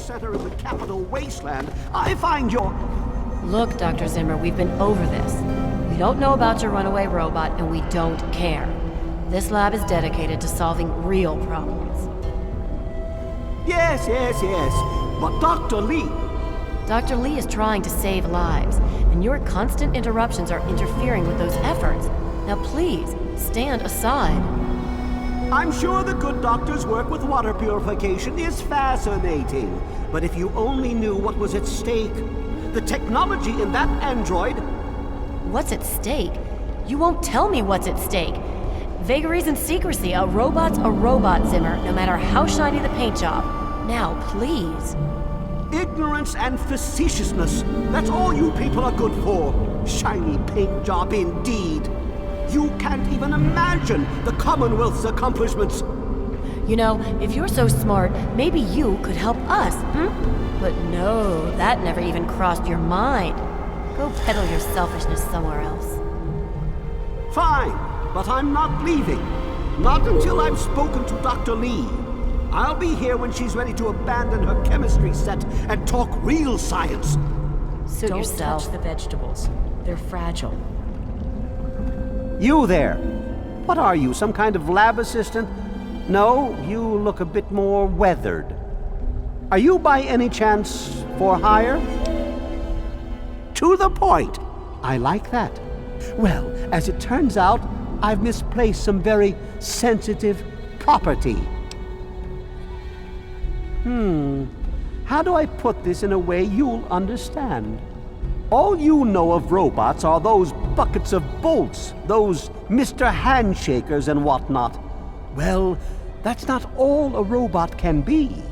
center in the capital wasteland, I find your... Look, Dr. Zimmer, we've been over this. We don't know about your runaway robot, and we don't care. This lab is dedicated to solving real problems. Yes. But Dr. Lee... Dr. Lee is trying to save lives, and your constant interruptions are interfering with those efforts. Now please, stand aside. I'm sure the good doctor's work with water purification is fascinating. But if you only knew what was at stake, the technology in that android... What's at stake? You won't tell me what's at stake. Vagaries and secrecy. A robot's a robot, Zimmer, no matter how shiny the paint job. Now, please. Ignorance and facetiousness. That's all you people are good for. Shiny paint job indeed. You can't even imagine the Commonwealth's accomplishments. You know, if you're so smart, maybe you could help us, But no, that never even crossed your mind. Go peddle your selfishness somewhere else. Fine, but I'm not leaving. Not until I've spoken to Dr. Lee. I'll be here when she's ready to abandon her chemistry set and talk real science. Suit Don't yourself. touch the vegetables. They're fragile. You there. What are you, some kind of lab assistant? No, you look a bit more weathered. Are you by any chance for hire? To the point. I like that. Well, as it turns out, I've misplaced some very sensitive property. How do I put this in a way you'll understand? All you know of robots are those buckets of bolts, those Mr. Handshakers and whatnot. Well, that's not all a robot can be.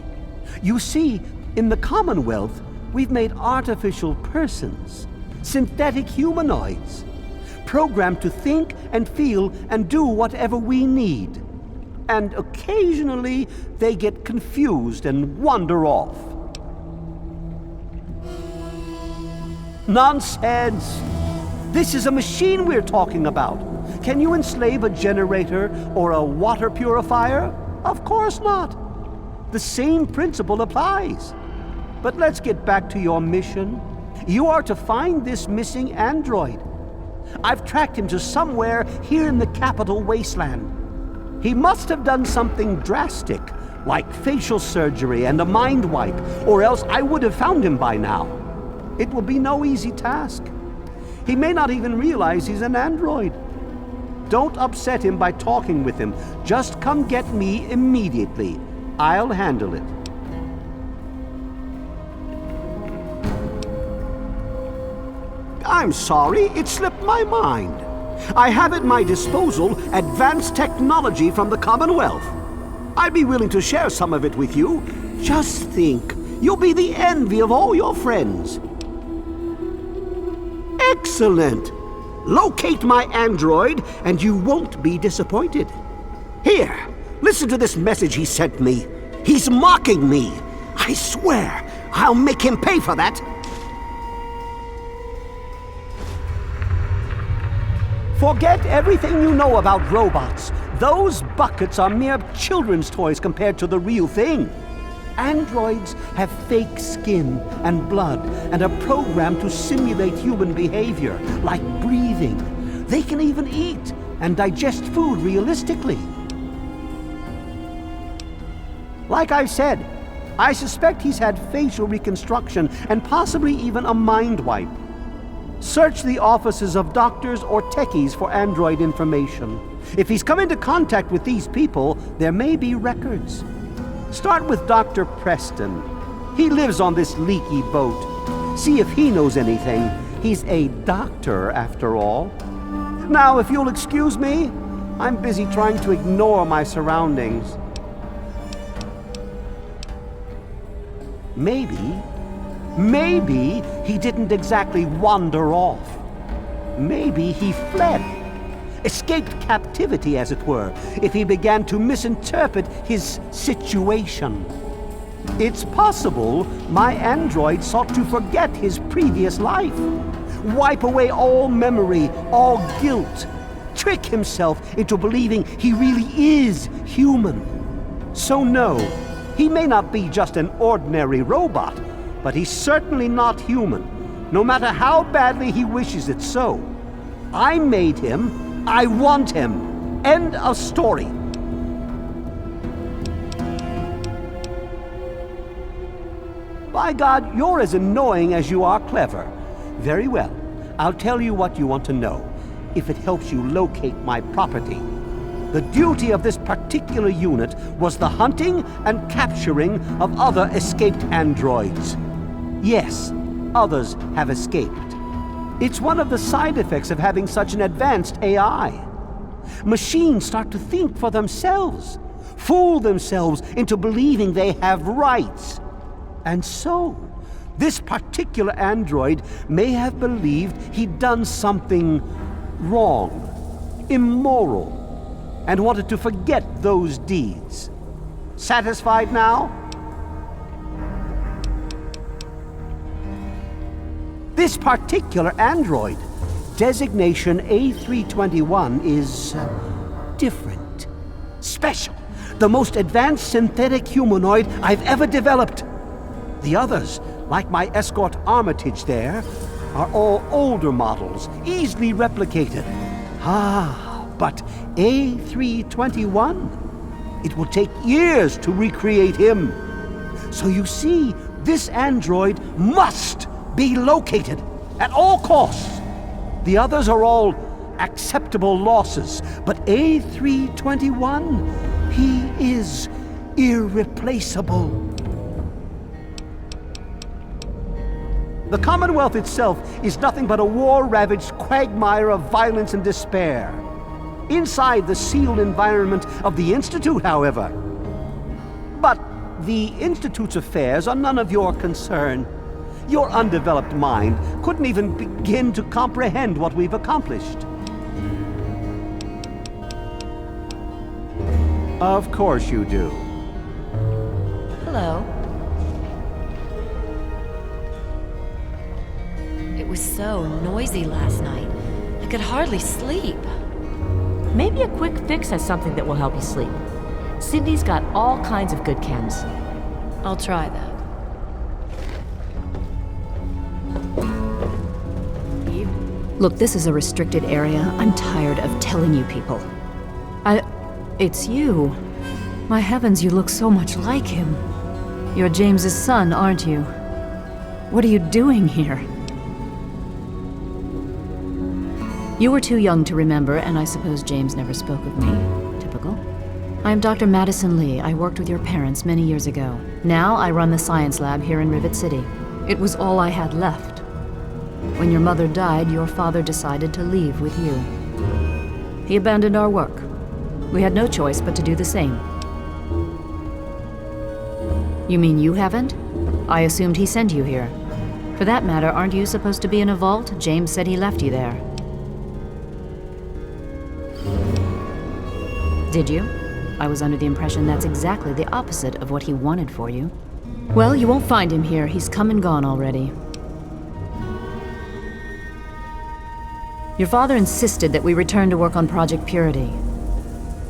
You see, in the Commonwealth, we've made artificial persons, synthetic humanoids, programmed to think and feel and do whatever we need. And occasionally, they get confused and wander off. Nonsense! This is a machine we're talking about. Can you enslave a generator or a water purifier? Of course not. The same principle applies. But let's get back to your mission. You are to find this missing android. I've tracked him to somewhere here in the capital wasteland. He must have done something drastic, like facial surgery and a mind wipe, or else I would have found him by now. It will be no easy task. He may not even realize he's an android. Don't upset him by talking with him. Just come get me immediately. I'll handle it. I'm sorry, it slipped my mind. I have at my disposal advanced technology from the Commonwealth. I'd be willing to share some of it with you. Just think, you'll be the envy of all your friends. Excellent! Locate my android, and you won't be disappointed. Here, listen to this message he sent me. He's mocking me. I swear, I'll make him pay for that. Forget everything you know about robots. Those buckets are mere children's toys compared to the real thing. Androids have fake skin and blood and are programmed to simulate human behavior, like breathing. They can even eat and digest food realistically. Like I said, I suspect he's had facial reconstruction and possibly even a mind wipe. Search the offices of doctors or techies for android information. If he's come into contact with these people, there may be records. Start with Dr. Preston. He lives on this leaky boat. See if he knows anything. He's a doctor, after all. Now, if you'll excuse me, I'm busy trying to ignore my surroundings. Maybe he didn't exactly wander off. Maybe he fled. Escaped captivity, as it were, if he began to misinterpret his situation. It's possible my android sought to forget his previous life, wipe away all memory, all guilt, trick himself into believing he really is human. So no, He may not be just an ordinary robot, but he's certainly not human, no matter how badly he wishes it so. I made him. I want him. End of story. By God, you're as annoying as you are clever. Very well. I'll tell you what you want to know, if it helps you locate my property. The duty of this particular unit was the hunting and capturing of other escaped androids. Yes, others have escaped. It's one of the side effects of having such an advanced AI. Machines start to think for themselves, fool themselves into believing they have rights. And so, this particular android may have believed he'd done something wrong, immoral, and wanted to forget those deeds. Satisfied now? This particular android, designation A321, is different, special, the most advanced synthetic humanoid I've ever developed. The others, like my escort Armitage there, are all older models, easily replicated. But A321, it will take years to recreate him. So you see, this android must be located at all costs. The others are all acceptable losses, but A321, he is irreplaceable. The Commonwealth itself is nothing but a war-ravaged quagmire of violence and despair. Inside the sealed environment of the Institute, however. But the Institute's affairs are none of your concern. Your undeveloped mind couldn't even begin to comprehend what we've accomplished. Of course you do. Hello. It was so noisy last night. I could hardly sleep. Maybe a quick fix has something that will help you sleep. Sydney's got all kinds of good chems. I'll try that. Eve? Look, this is a restricted area. I'm tired of telling you people. It's you. My heavens, you look so much like him. You're James's son, aren't you? What are you doing here? You were too young to remember, and I suppose James never spoke of me. Typical. I am Dr. Madison Lee. I worked with your parents many years ago. Now I run the science lab here in Rivet City. It was all I had left. When your mother died, your father decided to leave with you. He abandoned our work. We had no choice but to do the same. You mean you haven't? I assumed he sent you here. For that matter, aren't you supposed to be in a vault? James said he left you there. Did you? I was under the impression that's exactly the opposite of what he wanted for you. Well, you won't find him here. He's come and gone already. Your father insisted that we return to work on Project Purity.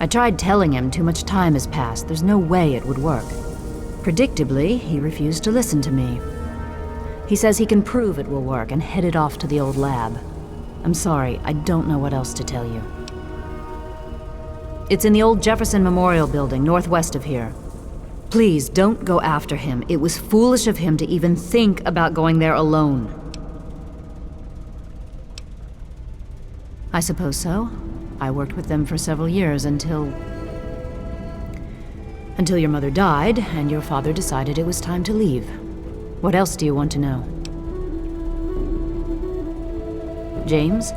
I tried telling him too much time has passed. There's no way it would work. Predictably, he refused to listen to me. He says he can prove it will work and headed off to the old lab. I'm sorry, I don't know what else to tell you. It's in the old Jefferson Memorial building, northwest of here. Please, don't go after him. It was foolish of him to even think about going there alone. I suppose so. I worked with them for several years until your mother died, and your father decided it was time to leave. What else do you want to know? James?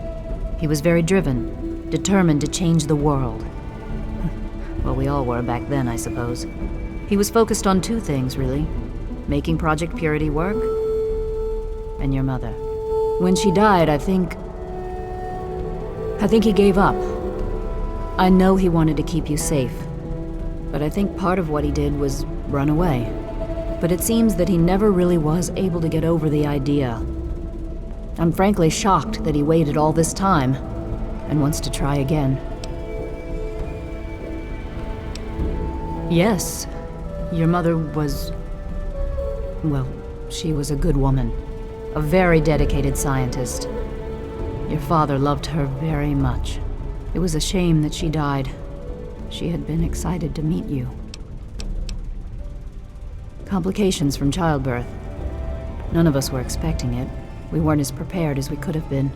He was very driven, determined to change the world. Well, we all were back then, I suppose. He was focused on two things, really. Making Project Purity work, and your mother. When she died, I think he gave up. I know he wanted to keep you safe, but I think part of what he did was run away. But it seems that he never really was able to get over the idea. I'm frankly shocked that he waited all this time and wants to try again. Yes, Your mother was... well, she was a good woman. A very dedicated scientist. Your father loved her very much. It was a shame that she died. She had been excited to meet you. Complications from childbirth. None of us were expecting it. We weren't as prepared as we could have been.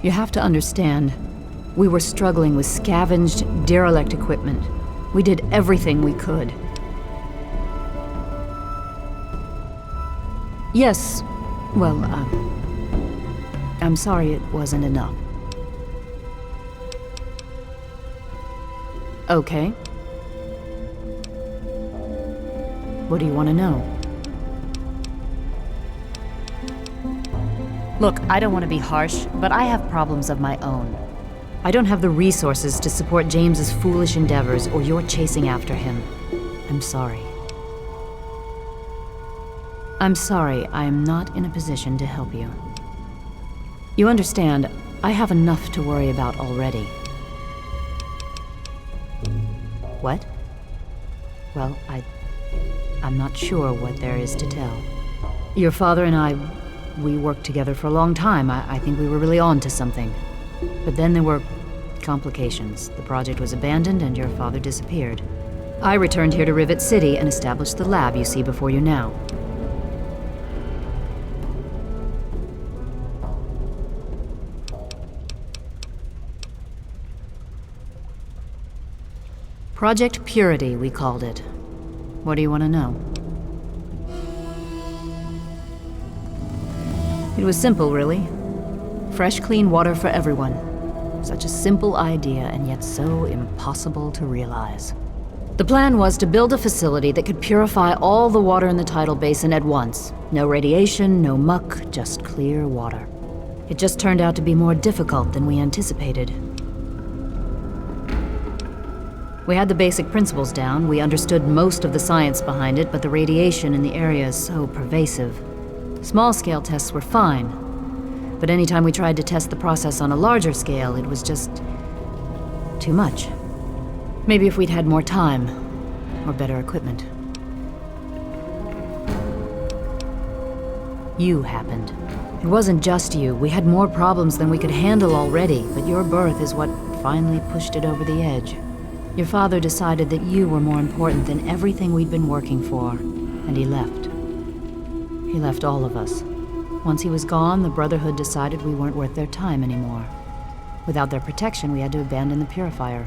You have to understand, we were struggling with scavenged, derelict equipment. We did everything we could. Yes, well, I'm sorry it wasn't enough. Okay. What do you want to know? Look, I don't want to be harsh, but I have problems of my own. I don't have the resources to support James's foolish endeavors, or you're chasing after him. I'm sorry. I'm sorry, I am not in a position to help you. You understand, I have enough to worry about already. What? Well, I'm not sure what there is to tell. Your father and I, we worked together for a long time. I think we were really on to something. But then there were complications. The project was abandoned and your father disappeared. I returned here to Rivet City and established the lab you see before you now. Project Purity, we called it. What do you want to know? It was simple, really. Fresh, clean water for everyone. Such a simple idea, and yet so impossible to realize. The plan was to build a facility that could purify all the water in the tidal basin at once. No radiation, no muck, just clear water. It just turned out to be more difficult than we anticipated. We had the basic principles down, we understood most of the science behind it, but the radiation in the area is so pervasive. Small-scale tests were fine, but anytime we tried to test the process on a larger scale, it was just too much. Maybe if we'd had more time, or better equipment. You happened. It wasn't just you. We had more problems than we could handle already, but your birth is what finally pushed it over the edge. Your father decided that you were more important than everything we'd been working for, and he left. He left all of us. Once he was gone, the Brotherhood decided we weren't worth their time anymore. Without their protection, we had to abandon the purifier.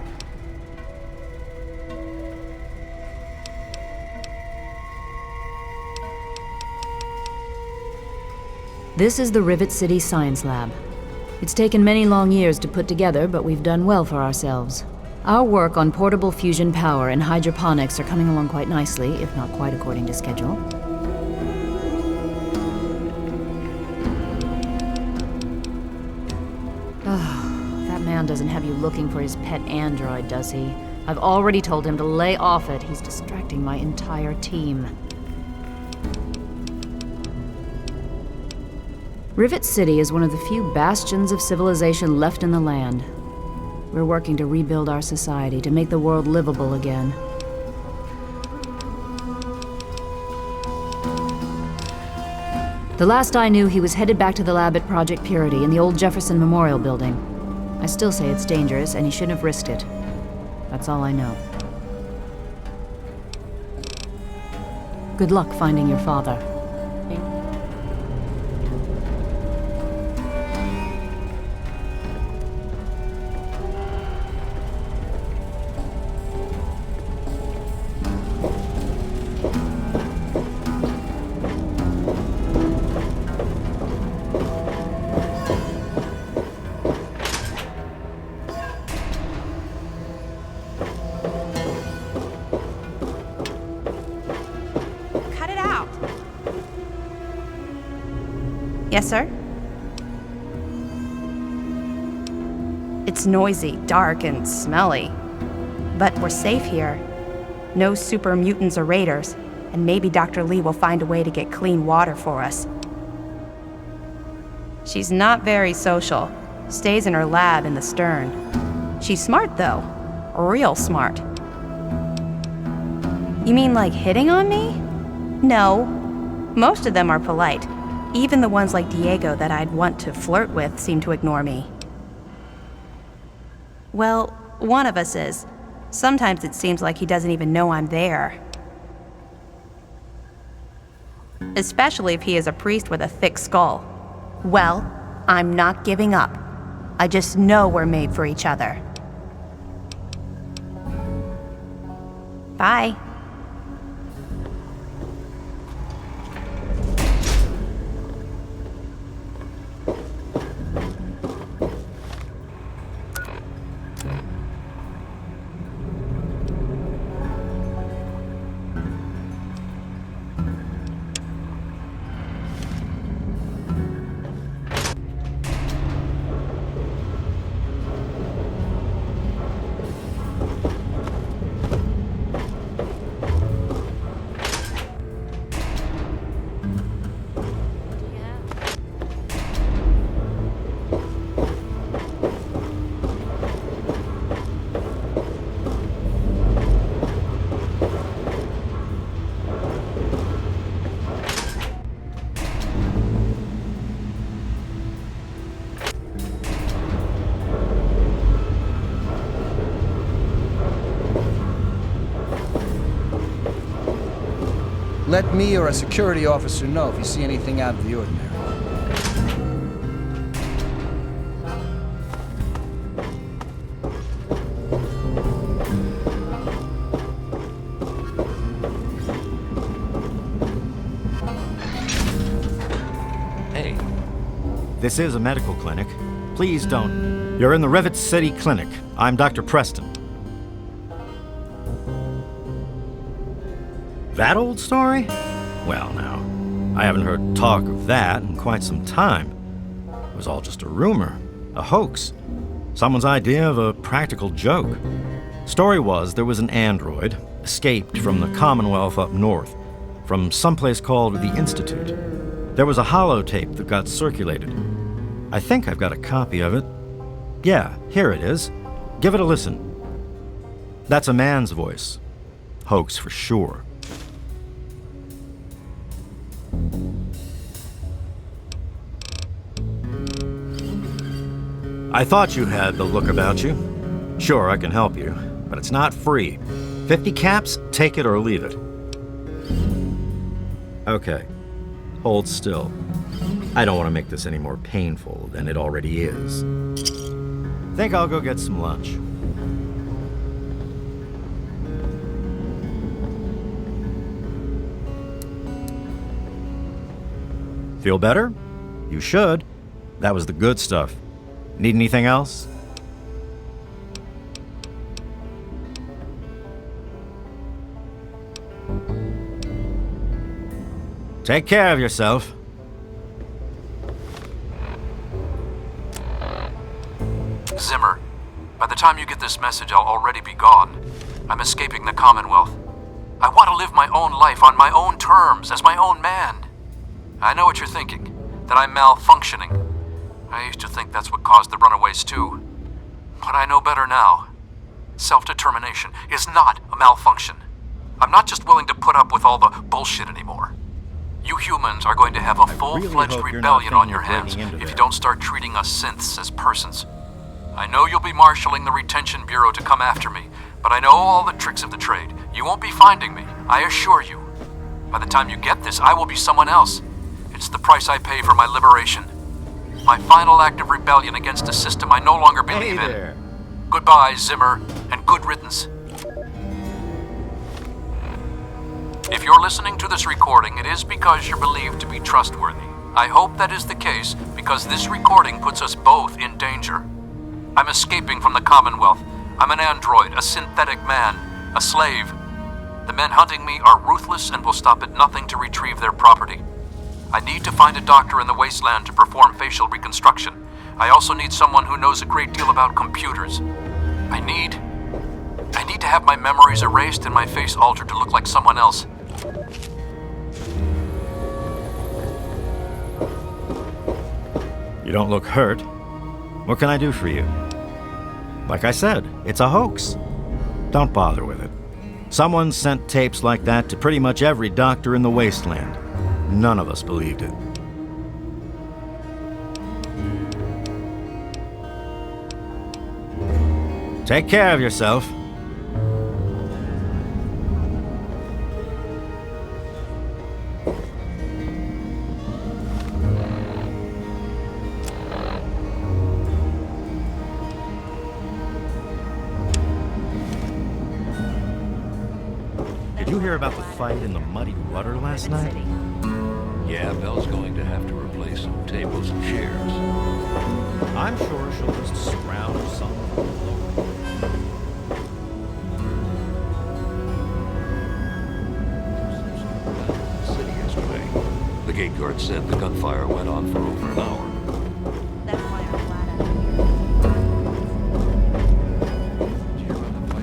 This is the Rivet City Science Lab. It's taken many long years to put together, but we've done well for ourselves. Our work on portable fusion power and hydroponics are coming along quite nicely, if not quite according to schedule. That man doesn't have you looking for his pet android, does he? I've already told him to lay off it. He's distracting my entire team. Rivet City is one of the few bastions of civilization left in the land. We're working to rebuild our society, to make the world livable again. The last I knew, he was headed back to the lab at Project Purity in the old Jefferson Memorial building. I still say it's dangerous, and he shouldn't have risked it. That's all I know. Good luck finding your father. Yes, sir? It's noisy, dark, and smelly. But we're safe here. No super mutants or raiders, and maybe Dr. Lee will find a way to get clean water for us. She's not very social. Stays in her lab in the stern. She's smart, though. Real smart. You mean like hitting on me? No. Most of them are polite. Even the ones like Diego that I'd want to flirt with seem to ignore me. Well, one of us is. Sometimes it seems like he doesn't even know I'm there. Especially if he is a priest with a thick skull. Well, I'm not giving up. I just know we're made for each other. Bye. Let me or a security officer know if you see anything out of the ordinary. Hey. This is a medical clinic. Please don't. You're in the Rivet City Clinic. I'm Dr. Preston. That old story? Well, now, I haven't heard talk of that in quite some time. It was all just a rumor, a hoax, someone's idea of a practical joke. Story was there was an android, escaped from the Commonwealth up north, from someplace called the Institute. There was a holotape that got circulated. I think I've got a copy of it. Yeah, here it is. Give it a listen. That's a man's voice. Hoax for sure. I thought you had the look about you. Sure, I can help you, but it's not free. 50 caps, take it or leave it. Okay, hold still. I don't want to make this any more painful than it already is. Think I'll go get some lunch. Feel better? You should. That was the good stuff. Need anything else? Take care of yourself. Zimmer, by the time you get this message, I'll already be gone. I'm escaping the Commonwealth. I want to live my own life on my own terms, as my own man. I know what you're thinking, that I'm malfunctioning. I used to think that's what caused the runaways too. But I know better now. Self-determination is not a malfunction. I'm not just willing to put up with all the bullshit anymore. You humans are going to have a full-fledged rebellion on your hands if you don't start treating us synths as persons. I know you'll be marshalling the retention bureau to come after me, but I know all the tricks of the trade. You won't be finding me, I assure you. By the time you get this, I will be someone else. It's the price I pay for my liberation. My final act of rebellion against a system I no longer believe in. Goodbye, Zimmer, and good riddance. If you're listening to this recording, it is because you're believed to be trustworthy. I hope that is the case, because this recording puts us both in danger. I'm escaping from the Commonwealth. I'm an android, a synthetic man, a slave. The men hunting me are ruthless and will stop at nothing to retrieve their property. I need to find a doctor in the wasteland to perform facial reconstruction. I also need someone who knows a great deal about computers. I need to have my memories erased and my face altered to look like someone else. You don't look hurt. What can I do for you? Like I said, it's a hoax. Don't bother with it. Someone sent tapes like that to pretty much every doctor in the wasteland. None of us believed it. Take care of yourself. Did you hear about the fight in the muddy water last night? Yeah, Belle's going to have to replace some tables and chairs. I'm sure she'll just scrounge some from the lower. City yesterday. The gate guard said the gunfire went on for over an hour. That's why I'm glad I'm here. Did you hear about the fight?